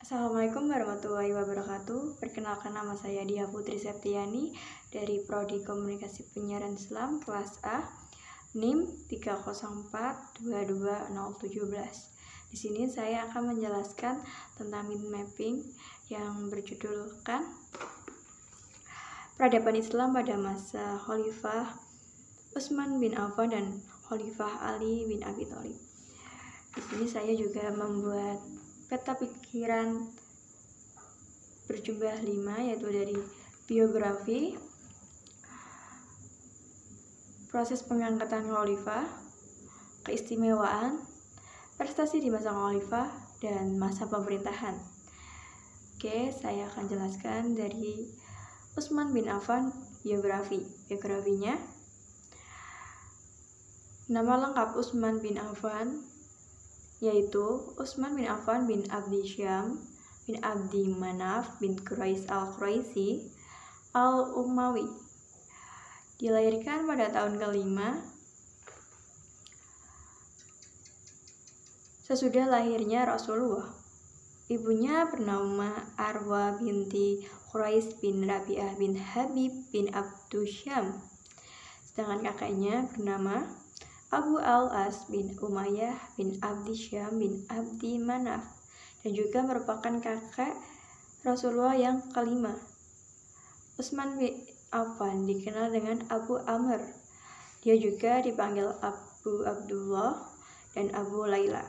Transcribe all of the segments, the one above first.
Assalamualaikum warahmatullahi wabarakatuh. Perkenalkan, nama saya Diah Putri Septiani dari Prodi Komunikasi Penyiaran Islam kelas A, NIM 304-22017. Di sini saya akan menjelaskan tentang mind mapping yang berjudulkan Peradaban Islam pada masa Khalifah Utsman bin Affan dan Khalifah Ali bin Abi Thalib. Di sini saya juga membuat peta pikiran berjumlah 5, yaitu dari biografi, proses pengangkatan khalifah, keistimewaan, prestasi di masa khalifah, dan masa pemerintahan. Oke, saya akan jelaskan dari Utsman bin Affan biografinya. Nama lengkap Utsman bin Affan yaitu Utsman bin Affan bin Abdi Syam bin Abdi Manaf bin Quraisy al-Quraisy al-Umawi. Dilahirkan pada tahun kelima sesudah lahirnya Rasulullah. Ibunya bernama Arwa binti Quraisy bin Rabi'ah bin Habib bin Abdu Syam. Sedangkan kakaknya bernama Abu al-As bin Umayyah bin Abdi Syam bin Abdi Manaf, dan juga merupakan kakak Rasulullah yang kelima. Utsman bin Affan dikenal dengan Abu Amr. Dia juga dipanggil Abu Abdullah dan Abu Laila.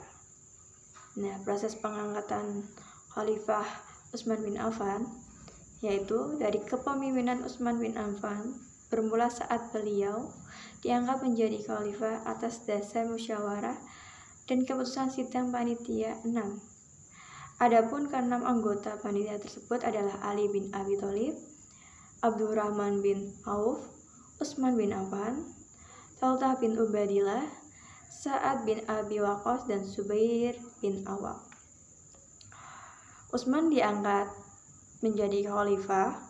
Nah, proses pengangkatan Khalifah Utsman bin Affan yaitu dari kepemimpinan Utsman bin Affan bermula saat beliau diangkat menjadi khalifah atas dasar musyawarah dan keputusan sidang panitia 6. Adapun keenam anggota panitia tersebut adalah Ali bin Abi Thalib, Abdurrahman bin Auf, Utsman bin Affan, Talhah bin Ubaidillah, Sa'ad bin Abi Waqqas, dan Zubair bin Awam. Utsman diangkat menjadi khalifah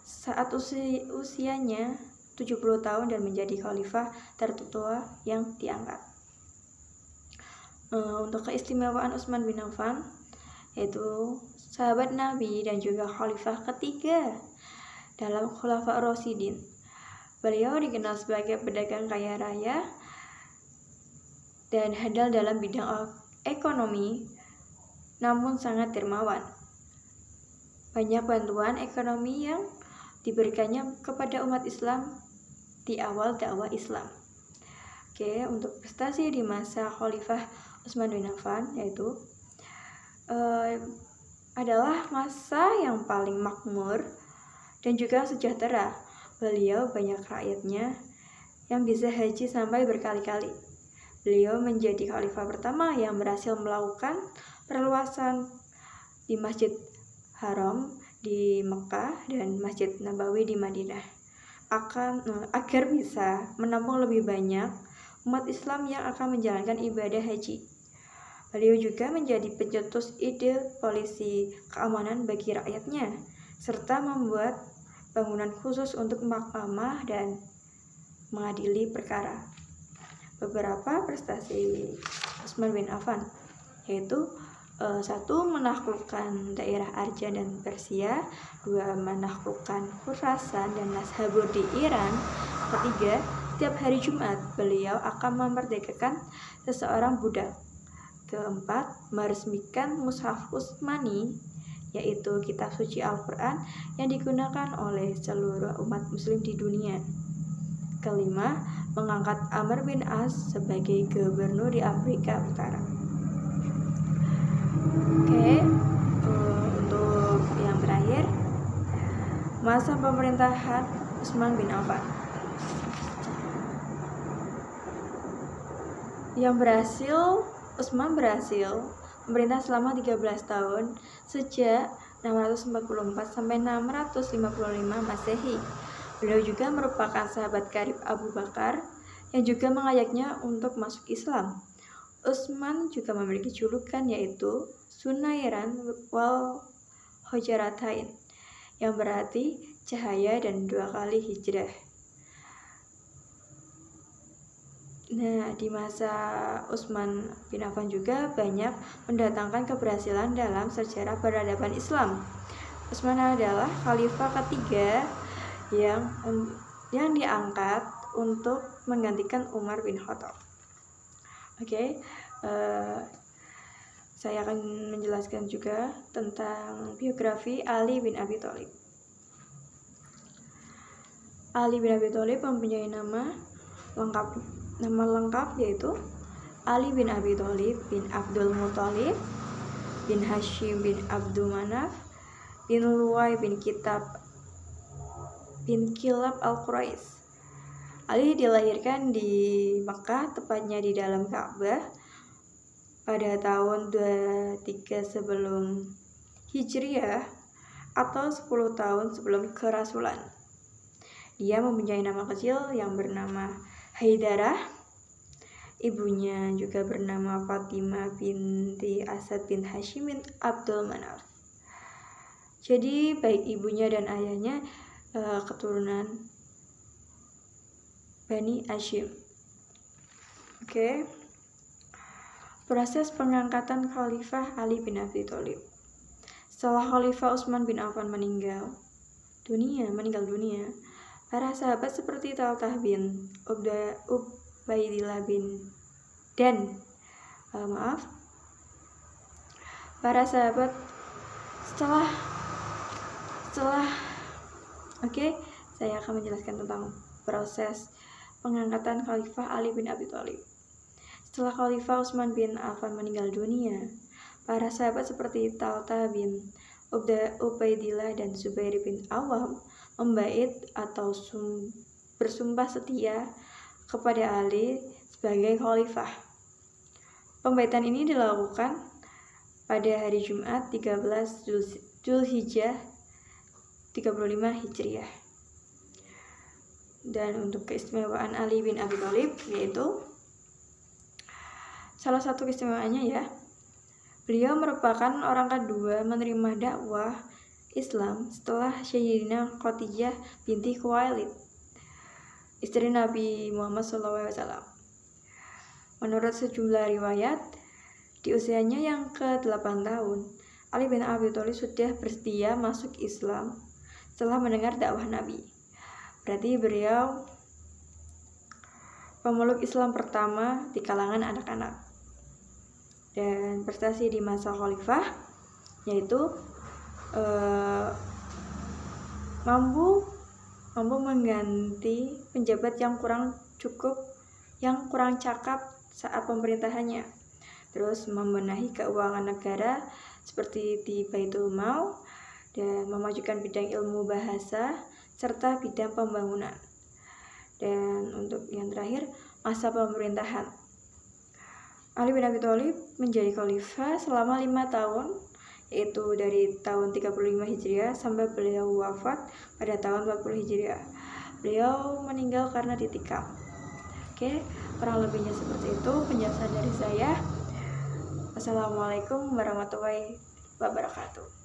saat usianya 70 tahun dan menjadi khalifah tertua yang diangkat. Untuk keistimewaan Utsman bin Affan yaitu sahabat Nabi dan juga khalifah ketiga dalam Khulafa Rasyidin. Beliau dikenal sebagai pedagang kaya raya dan handal dalam bidang ekonomi, namun sangat dermawan. Banyak bantuan ekonomi yang diberikannya kepada umat Islam di awal dakwah Islam. Oke, untuk prestasi di masa Khalifah Utsman bin Affan yaitu adalah masa yang paling makmur dan juga sejahtera. Beliau banyak rakyatnya yang bisa haji sampai berkali-kali. Beliau menjadi khalifah pertama yang berhasil melakukan perluasan di Masjid Haram di Mekah dan Masjid Nabawi di Madinah agar bisa menampung lebih banyak umat Islam yang akan menjalankan ibadah haji. Beliau juga menjadi pencetus ide polisi keamanan bagi rakyatnya, serta membuat bangunan khusus untuk mahkamah dan mengadili perkara. Beberapa prestasi Utsman bin Affan yaitu 1. Menaklukkan daerah Arjan dan Persia. 2. Menaklukkan Khurasan dan Nashabur di Iran. 3. Setiap hari Jumat beliau akan memerdekakan seseorang budak. 4. Meresmikan Mushaf Utsmani, yaitu kitab suci Al-Quran yang digunakan oleh seluruh umat muslim di dunia. 5. Mengangkat Amr bin As sebagai gubernur di Afrika Utara. Oke, untuk yang terakhir, masa pemerintahan Utsman bin Affan Utsman berhasil memerintah selama 13 tahun sejak 644 sampai 655 Masehi. Beliau juga merupakan sahabat karib Abu Bakar yang juga mengajaknya untuk masuk Islam. Utsman juga memiliki julukan yaitu Sunairan wal Hujaratain, yang berarti cahaya dan 2 kali hijrah. Nah, di masa Utsman bin Affan juga banyak mendatangkan keberhasilan dalam sejarah peradaban Islam. Utsman adalah khalifah ketiga yang diangkat untuk menggantikan Umar bin Khattab. Oke, saya akan menjelaskan juga tentang biografi Ali bin Abi Thalib. Ali bin Abi Thalib mempunyai nama lengkap yaitu Ali bin Abi Thalib bin Abdul Muthalib bin Hashim bin Abdul Manaf bin Luwai bin Kilab al-Quraisy. Ali dilahirkan di Mekah, tepatnya di dalam Ka'bah pada tahun 23 sebelum Hijriah atau 10 tahun sebelum kerasulan. Dia mempunyai nama kecil yang bernama Haidarah. Ibunya juga bernama Fatimah binti Asad bin Hashim bin Abdul Manaf. Jadi baik ibunya dan ayahnya keturunan Bani Hashim. Oke. Proses pengangkatan Khalifah Ali bin Abi Thalib. Setelah Khalifah Utsman bin Affan meninggal dunia, para sahabat seperti Talhah bin Ubaidillah para sahabat saya akan menjelaskan tentang proses pengangkatan Khalifah Ali bin Abi Thalib. Setelah Khalifah Utsman bin Affan meninggal dunia, para sahabat seperti Talhah bin Ubaidillah dan Zubair bin Awam membait atau bersumpah setia kepada Ali sebagai khalifah. Pembaitan ini dilakukan pada hari Jumat 13 Dzulhijjah 35 Hijriah. Dan untuk keistimewaan Ali bin Abi Thalib yaitu salah satu keistimewaannya beliau merupakan orang kedua menerima dakwah Islam setelah Sayyidina Khadijah binti Khuwailid, istri Nabi Muhammad SAW. Menurut sejumlah riwayat, di usianya yang ke-8 tahun, Ali bin Abi Thalib sudah bersedia masuk Islam setelah mendengar dakwah Nabi. Berarti beliau pemeluk Islam pertama di kalangan anak-anak. Dan prestasi di masa khalifah yaitu mampu mengganti penjabat yang kurang cakap saat pemerintahannya, terus membenahi keuangan negara seperti di Baitul Mal dan memajukan bidang ilmu bahasa serta bidang pembangunan. Dan untuk yang terakhir, masa pemerintahan, Ali bin Abi Thalib menjadi khalifah selama 5 tahun, yaitu dari tahun 35 Hijriah sampai beliau wafat pada tahun 40 Hijriah. Beliau meninggal karena ditikam. Oke, kurang lebihnya seperti itu penjelasan dari saya. Wassalamualaikum warahmatullahi wabarakatuh.